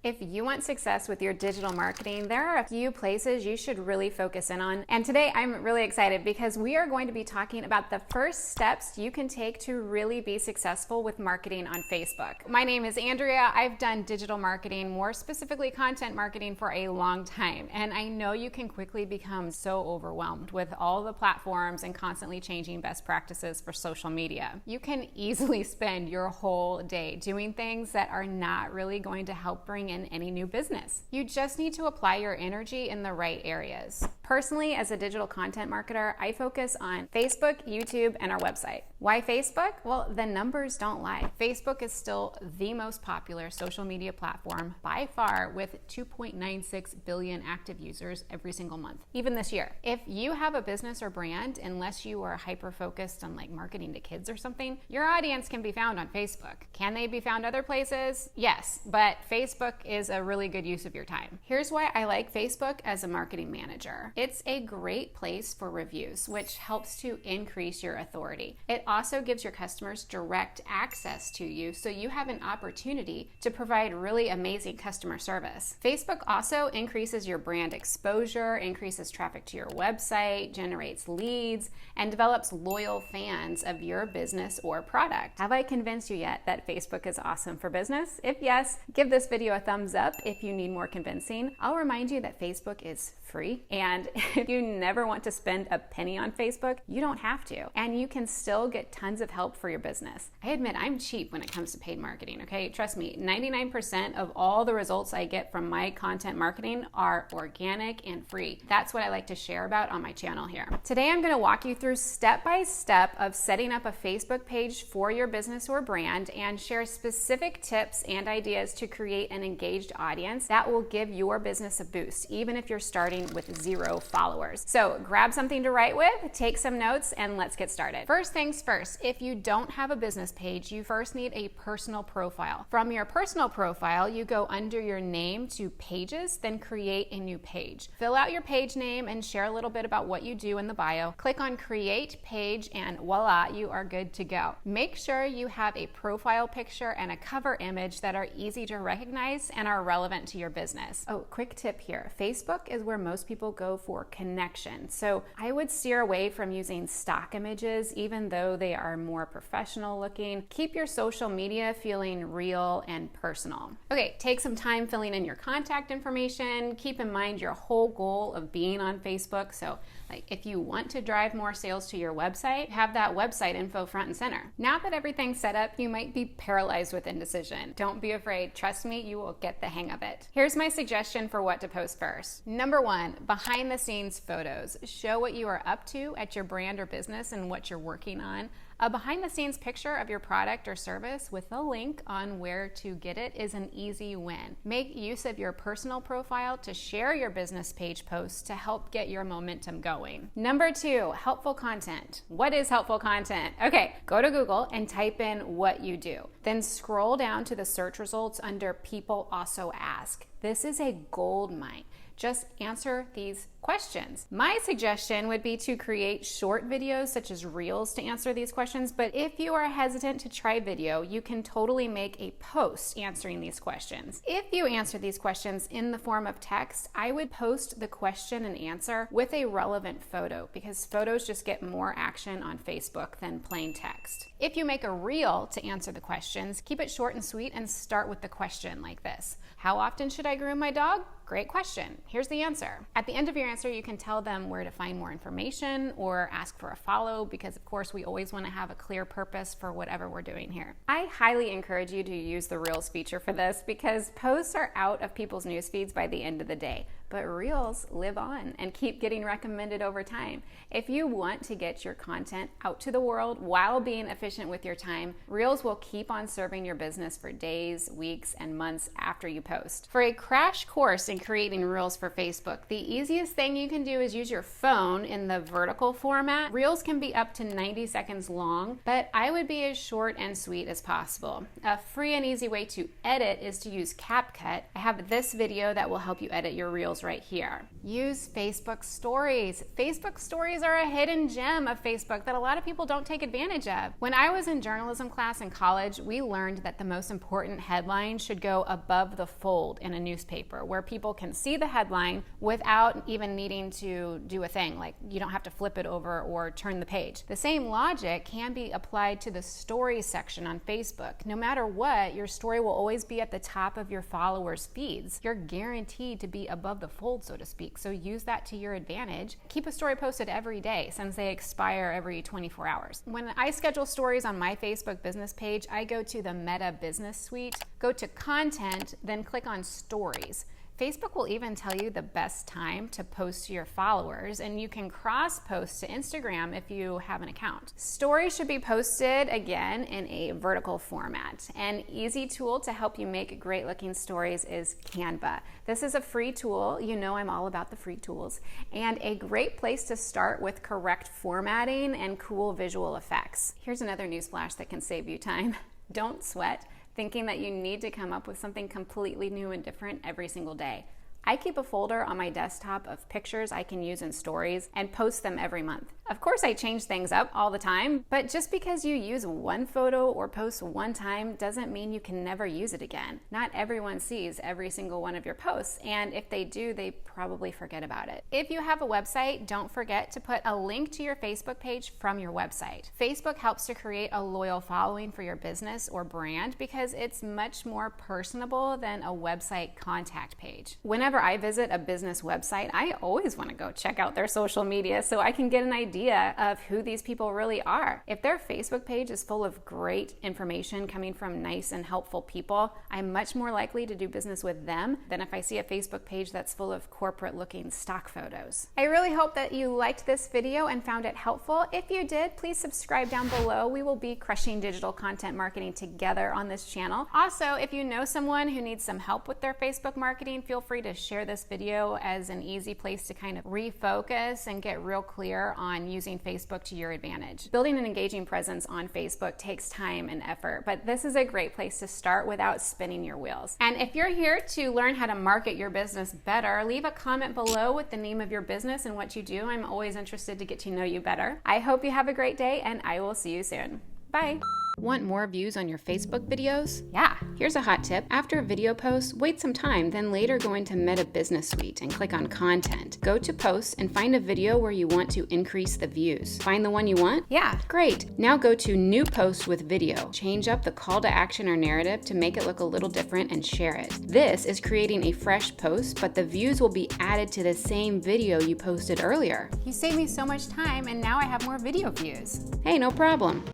If you want success with your digital marketing, there are a few places you should really focus in on. And today I'm really excited because we are going to be talking about the first steps you can take to really be successful with marketing on Facebook. My name is Andrea. I've done digital marketing, more specifically content marketing, for a long time. And I know you can quickly become so overwhelmed with all the platforms and constantly changing best practices for social media. You can easily spend your whole day doing things that are not really going to help bring in any new business. You just need to apply your energy in the right areas. Personally, as a digital content marketer, I focus on Facebook, YouTube, and our website. Why Facebook? Well, the numbers don't lie. Facebook is still the most popular social media platform by far, with 2.96 billion active users every single month, even this year. If you have a business or brand, unless you are hyper-focused on like marketing to kids or something, your audience can be found on Facebook. Can they be found other places? Yes, but Facebook is a really good use of your time. Here's why I like Facebook as a marketing manager. It's a great place for reviews, which helps to increase your authority. It also gives your customers direct access to you, so you have an opportunity to provide really amazing customer service. Facebook also increases your brand exposure, increases traffic to your website, generates leads, and develops loyal fans of your business or product. Have I convinced you yet that Facebook is awesome for business? If yes, give this video a thumbs up if you need more convincing. I'll remind you that Facebook is free, and if you never want to spend a penny on Facebook, you don't have to, and you can still get tons of help for your business. I admit I'm cheap when it comes to paid marketing, okay? Trust me, 99% of all the results I get from my content marketing are organic and free. That's what I like to share about on my channel here. Today I'm going to walk you through step-by-step of setting up a Facebook page for your business or brand, and share specific tips and ideas to create an engaged audience that will give your business a boost, even if you're starting with 0 followers. So grab something to write with, take some notes, and let's get started. First things first, if you don't have a business page, you first need a personal profile. From your personal profile, you go under your name to pages, then create a new page. Fill out your page name and share a little bit about what you do in the bio. Click on create page, and voila, you are good to go. Make sure you have a profile picture and a cover image that are easy to recognize and are relevant to your business. Oh, quick tip here. Facebook is where most people go for connection. So I would steer away from using stock images, even though they are more professional looking. Keep your social media feeling real and personal. Okay, take some time filling in your contact information. Keep in mind your whole goal of being on Facebook. So like if you want to drive more sales to your website, have that website info front and center. Now that everything's set up, you might be paralyzed with indecision. Don't be afraid. Trust me, you will get the hang of it. Here's my suggestion for what to post first. Number 1, behind the scenes photos. Show what you are up to at your brand or business and what you're working on. A behind the scenes picture of your product or service with a link on where to get it is an easy win. Make use of your personal profile to share your business page posts to help get your momentum going. Number 2, helpful content. What is helpful content? Okay, go to Google and type in what you do. Then scroll down to the search results under People Also Ask. This is a gold mine. Just answer these questions. My suggestion would be to create short videos such as Reels to answer these questions, but if you are hesitant to try video, you can totally make a post answering these questions. If you answer these questions in the form of text, I would post the question and answer with a relevant photo, because photos just get more action on Facebook than plain text. If you make a reel to answer the questions, keep it short and sweet and start with the question like this. How often should I groom my dog? Great question. Here's the answer. At the end of your answer, you can tell them where to find more information or ask for a follow, because of course we always want to have a clear purpose for whatever we're doing here. I highly encourage you to use the Reels feature for this, because posts are out of people's news feeds by the end of the day, but Reels live on and keep getting recommended over time. If you want to get your content out to the world while being efficient with your time, Reels will keep on serving your business for days, weeks, and months after you post. For a crash course in creating Reels for Facebook. The easiest thing you can do is use your phone in the vertical format. Reels can be up to 90 seconds long, but I would be as short and sweet as possible. A free and easy way to edit is to use CapCut. I have this video that will help you edit your Reels right here. Use Facebook Stories. Facebook Stories are a hidden gem of Facebook that a lot of people don't take advantage of. When I was in journalism class in college, we learned that the most important headline should go above the fold in a newspaper, where people can see the headline without even needing to do a thing, like you don't have to flip it over or turn the page. The same logic can be applied to the stories section on Facebook. No matter what, your story will always be at the top of your followers' feeds. You're guaranteed to be above the fold, so to speak, so use that to your advantage. Keep a story posted every day since they expire every 24 hours. When I schedule stories on my Facebook business page, I go to the Meta Business Suite, go to Content, then click on Stories. Facebook will even tell you the best time to post to your followers, and you can cross-post to Instagram if you have an account. Stories should be posted, again, in a vertical format. An easy tool to help you make great-looking stories is Canva. This is a free tool. You know I'm all about the free tools. And a great place to start with correct formatting and cool visual effects. Here's another newsflash that can save you time. Don't sweat thinking that you need to come up with something completely new and different every single day. I keep a folder on my desktop of pictures I can use in stories and post them every month. Of course, I change things up all the time, but just because you use one photo or post one time doesn't mean you can never use it again. Not everyone sees every single one of your posts, and if they do, they probably forget about it. If you have a website, don't forget to put a link to your Facebook page from your website. Facebook helps to create a loyal following for your business or brand because it's much more personable than a website contact page. Whenever I visit a business website, I always want to go check out their social media so I can get an idea of who these people really are. If their Facebook page is full of great information coming from nice and helpful people, I'm much more likely to do business with them than if I see a Facebook page that's full of corporate-looking stock photos. I really hope that you liked this video and found it helpful. If you did, please subscribe down below. We will be crushing digital content marketing together on this channel. Also, if you know someone who needs some help with their Facebook marketing, feel free to share this video as an easy place to kind of refocus and get real clear on using Facebook to your advantage. Building an engaging presence on Facebook takes time and effort, but this is a great place to start without spinning your wheels. And if you're here to learn how to market your business better, leave a comment below with the name of your business and what you do. I'm always interested to get to know you better. I hope you have a great day, and I will see you soon. Bye. Want more views on your Facebook videos? Yeah, here's a hot tip. After a video post, wait some time, then later go into Meta Business Suite and click on Content. Go to Posts and find a video where you want to increase the views. Find the one you want? Yeah, great. Now go to New Post with Video. Change up the call to action or narrative to make it look a little different and share it. This is creating a fresh post, but the views will be added to the same video you posted earlier. You saved me so much time, and now I have more video views. Hey, no problem.